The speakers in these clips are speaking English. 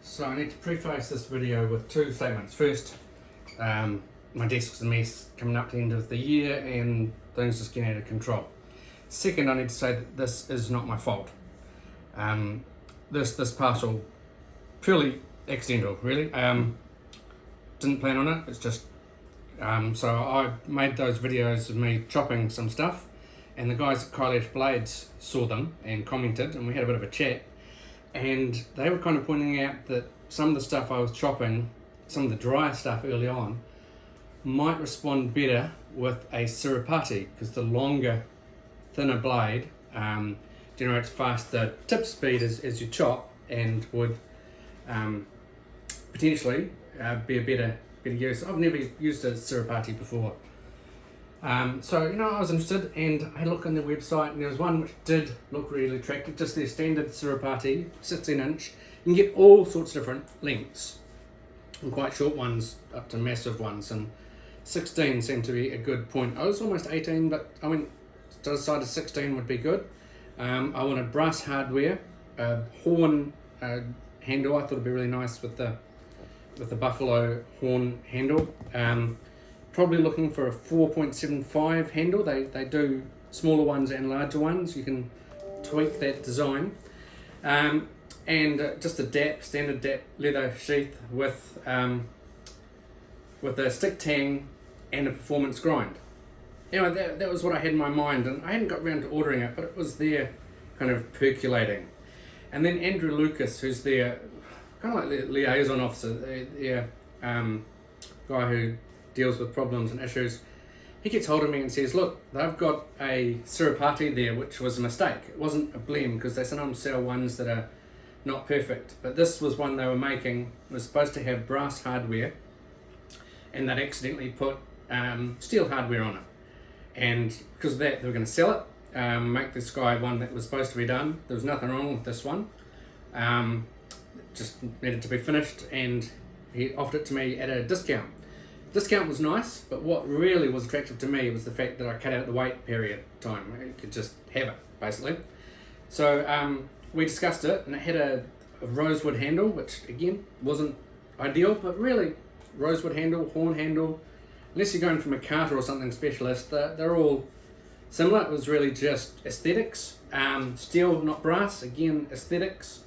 So I need to preface this video with two statements. First, my desk's a mess coming up to the end of the year and things just getting out of control. Second, I need to say that this is not my fault. This parcel, purely accidental, really. Didn't plan on it, it's just, so I made those videos of me chopping some stuff, and the guys at Kailash Blades saw them and commented, and we had a bit of a chat, and they were kind of pointing out that some of the stuff I was chopping, some of the drier stuff early on, might respond better with a Sirupate, because the longer, thinner blade generates faster tip speed as you chop, and would potentially be a better use. I've never used a Sirupate before. So, I was interested, and I looked on their website, and there was one which did look really attractive, just their standard Sirupate, 16-inch. You can get all sorts of different lengths, from quite short ones up to massive ones, and 16 seemed to be a good point. I was almost 18, but I went to the side of 16 would be good. I wanted brass hardware, a horn handle. I thought it'd be really nice with the buffalo horn handle. Probably looking for a 4.75 handle. They do smaller ones and larger ones. You can tweak that design. And just a standard DAP leather sheath with a stick tang and a performance grind. Anyway, that was what I had in my mind, and I hadn't got around to ordering it, but it was there kind of percolating. And then Andrew Lucas, who's their kind of like the liaison officer, the guy who deals with problems and issues, he gets hold of me and says, look, they've got a Sirupate there, which was a mistake. It wasn't a blem, because they sometimes sell ones that are not perfect, but this was one they were making. It was supposed to have brass hardware, and they'd accidentally put steel hardware on it, and because of that they were going to sell it, make this guy one that was supposed to be done. There was nothing wrong with this one, just needed to be finished, and he offered it to me at a discount. Discount was nice, but what really was attractive to me was the fact that I cut out the wait period time. You could just have it, basically. So we discussed it, and it had a rosewood handle, which again wasn't ideal, but really rosewood handle, horn handle, unless you're going from a Carter or something specialist, they're all similar. It was really just aesthetics. Steel, not brass, again aesthetics.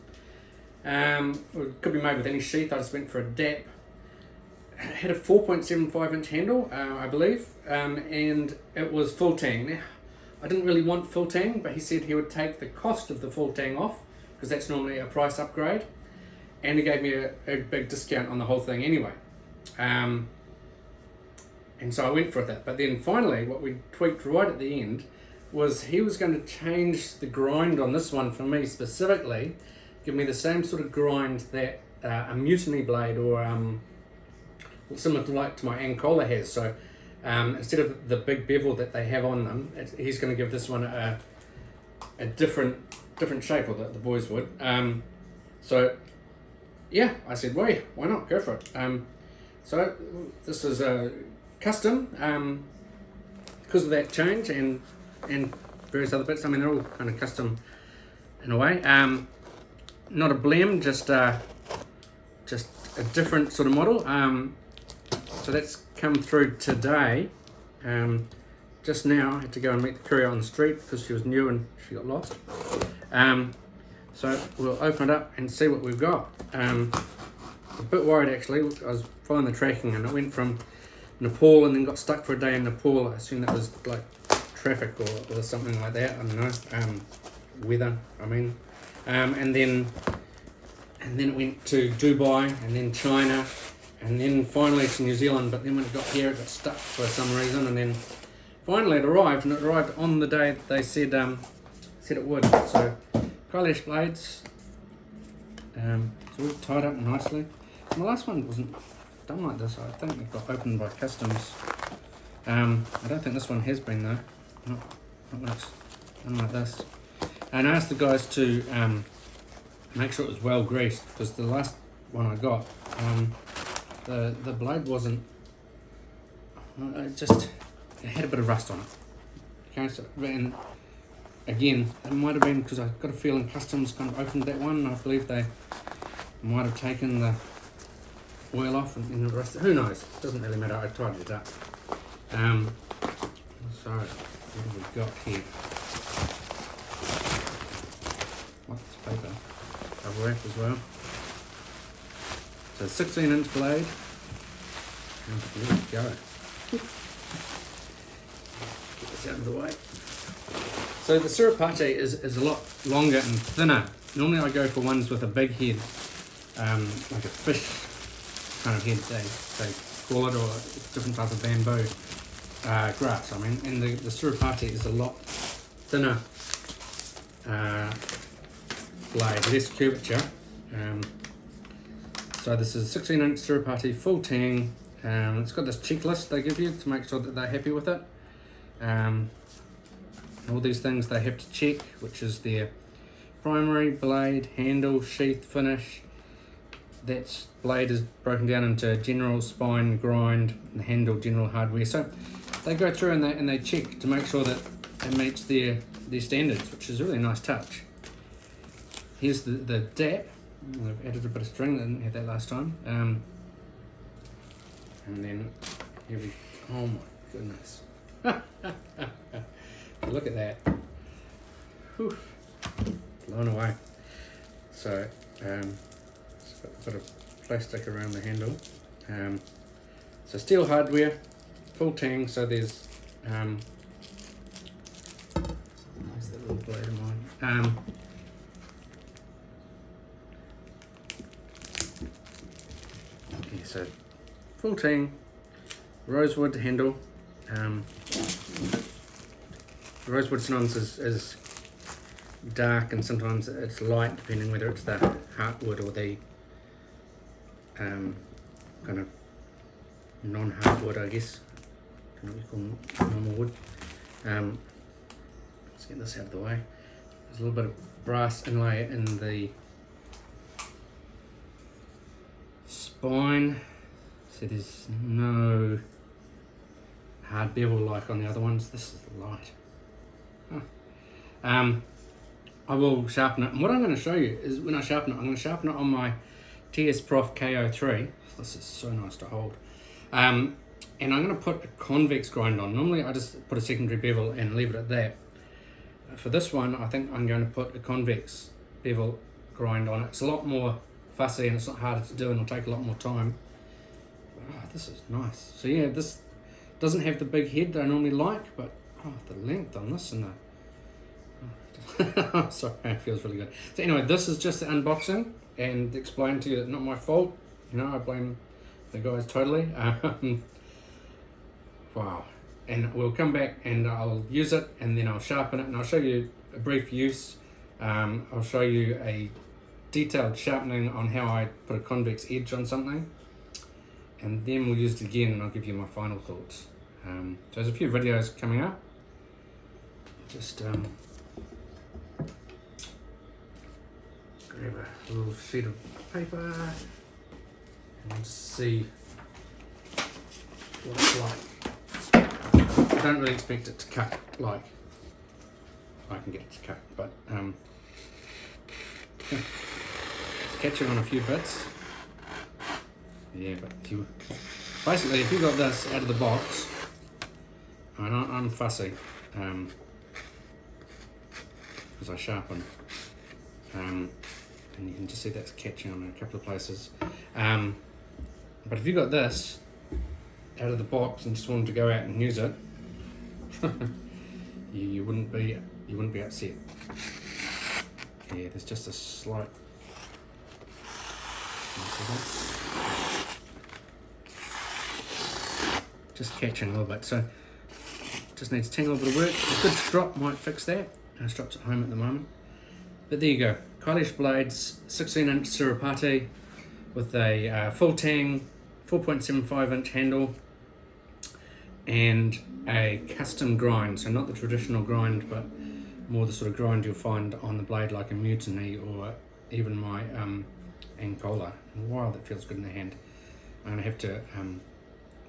It could be made with any sheath. I just went for a DAP. It had a 4.75 inch handle, I believe, and it was full tang. Now, I didn't really want full tang, but he said he would take the cost of the full tang off, because that's normally a price upgrade, and he gave me a big discount on the whole thing anyway. And so I went for that. But then finally, what we tweaked right at the end was he was going to change the grind on this one for me specifically, give me the same sort of grind that a mutiny blade or similar to my Ancola has. So instead of the big bevel that they have on them, he's going to give this one a different shape, or the boys would. So yeah, I said, well, yeah, why not, go for it. So this is a custom because of that change and various other bits. I mean, they're all kind of custom in a way. Not a blem, just a different sort of model. So that's come through today. Just now I had to go and meet the courier on the street because she was new and she got lost. So we'll open it up and see what we've got. A bit worried actually. I was following the tracking and it went from Nepal and then got stuck for a day in Nepal. I assume that was like traffic or something like that. I don't know. Weather, I mean. And then it went to Dubai and then China and then finally to New Zealand. But then when it got here, it got stuck for some reason, and then finally it arrived, and it arrived on the day that they said it would. So Kailash Blades, it's all tied up nicely. My last one wasn't done like this. I think it got opened by customs. I don't think this one has been though. Not when it's done like this. And I asked the guys to make sure it was well greased, because the last one I got, the blade wasn't. It had a bit of rust on it. Okay, so and again, it might have been because I got a feeling customs kind of opened that one. I believe they might have taken the oil off and the rest. Who knows? Doesn't really matter. I tidied it up. So what have we got here? What's paper? Cover wrap as well. So 16-inch blade. And there we go. Get this out of the way. So the Sirupate is a lot longer and thinner. Normally I go for ones with a big head, like a fish kind of head they call it, or a different type of bamboo grass. I mean, and the Sirupate is a lot thinner blade, less curvature. So this is 16-inch Sirupate, full tang. It's got this checklist they give you to make sure that they're happy with it. All these things they have to check, which is their primary, blade, handle, sheath, finish. That blade is broken down into general, spine, grind, and handle, general, hardware. So they go through and they check to make sure that it meets their standards, which is a really nice touch. Here's the dap. I've added a bit of string, I didn't have that last time. And then here we, oh my goodness. Look at that. Whew. Blown away. So, just got a bit of plastic around the handle. So steel hardware, full tang, so there's, where's that little blade of mine? Okay, so full tang, rosewood handle. Rosewood sometimes is dark and sometimes it's light, depending whether it's the heartwood or the kind of non-heartwood, I guess. I don't know what you call normal wood. Let's get this out of the way. There's a little bit of brass inlay in the spine, so there's no hard bevel like on the other ones. This is light. Huh. I will sharpen it, and what I'm going to show you is when I sharpen it, I'm going to sharpen it on my TS Prof KO3. This is so nice to hold. And I'm going to put a convex grind on. Normally I just put a secondary bevel and leave it at that. For this one, I think I'm going to put a convex bevel grind on it. It's a lot more fussy and it's not harder to do, and it'll take a lot more time. Oh, this is nice. So yeah, this doesn't have the big head that I normally like, but oh, the length on this and the sorry, it feels really good. So anyway, this is just the unboxing and explain to you that not my fault. You know, I blame the guys totally. Wow. And we'll come back and I'll use it and then I'll sharpen it and I'll show you a brief use. I'll show you a detailed sharpening on how I put a convex edge on something, and then we'll use it again and I'll give you my final thoughts. So there's a few videos coming up. Just grab a little sheet of paper and just see what it's like. I don't really expect it to cut like I can get it to cut, but it's catching on a few bits. Yeah, but basically if you got this out of the box, I'm fussy because I sharpen, and you can just see that's catching on in a couple of places. But if you got this out of the box and just wanted to go out and use it, you wouldn't be upset. Yeah, there's just a slight. Just catching a little bit, so just needs to take a little bit of work. A good strop might fix that. Our strop's at home at the moment, but there you go. Kailash blades, 16-inch Sirupate with a full tang, 4.75-inch handle, and a custom grind. So not the traditional grind, but more the sort of grind you'll find on the blade, like a Mutiny or even my Angola. Wow, that feels good in the hand. I'm gonna have to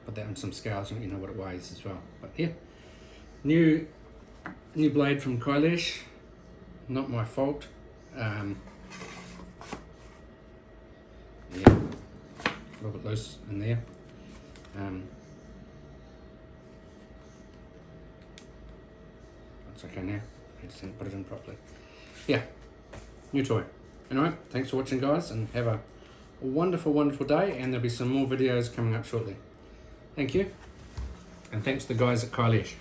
put that on some scales and let you know what it weighs as well. But yeah, new blade from Kailash, not my fault. a little bit loose in there. It's okay now. I just didn't put it in properly. Yeah, new toy. Anyway, thanks for watching, guys, and have a wonderful, wonderful day, and there'll be some more videos coming up shortly. Thank you, and thanks to the guys at Kailash.